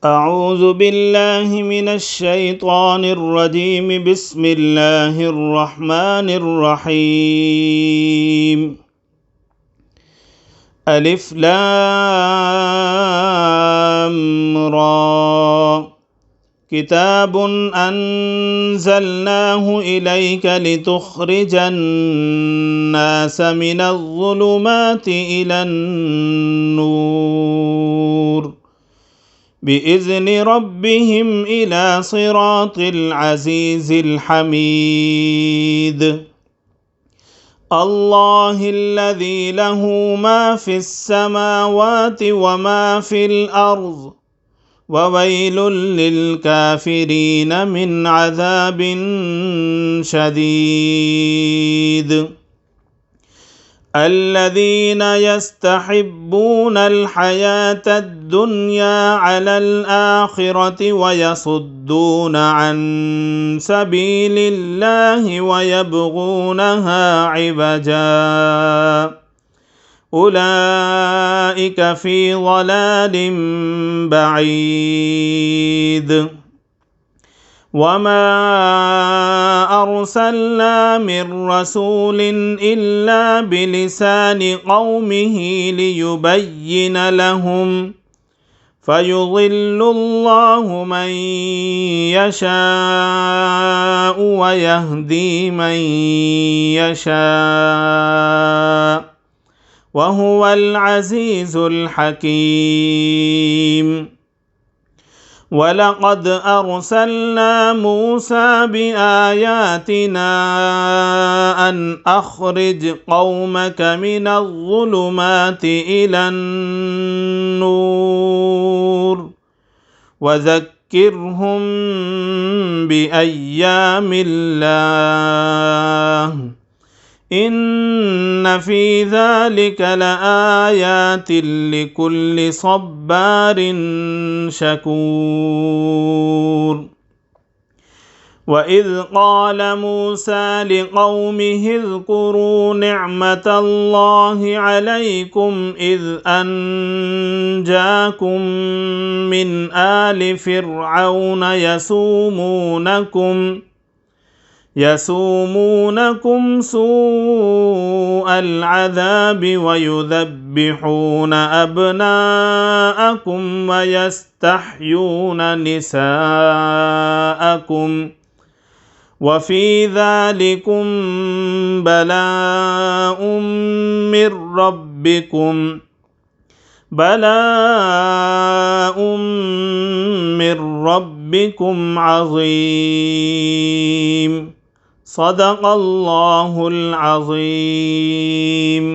أعوذ بالله من الشيطان الرجيم. بسم الله الرحمن الرحيم. ألف لام را. كتاب أنزلناه إليك لتخرج الناس من الظلمات إلى النور بإذن ربهم إلى صراط العزيز الحميد. الله الذي له ما في السماوات وما في الأرض وويل للكافرين من عذاب شديد. الذين يستحبون الحياة الدنيا على الآخرة ويصدون عن سبيل الله ويبغونها عوجا أولئك في ضلال بعيد. وما أرسلنا من رسول إلا بلسان قومه ليبين لهم فيضل الله من يشاء ويهدي من يشاء وهو العزيز الحكيم. ولقد أرسلنا موسى بآياتنا أن أخرج قومك من الظلمات إلى النور وذكرهم بأيام الله إن في ذلك لآيات لكل صبار شكور. وإذ قال موسى لقومه اذكروا نعمة الله عليكم إذ أنجاكم من آل فرعون يسومونكم سوء العذاب ويذبحون أبناءكم ويستحيون نساءكم وفي ذلكم بلاء من ربكم عظيم. صدق الله العظيم.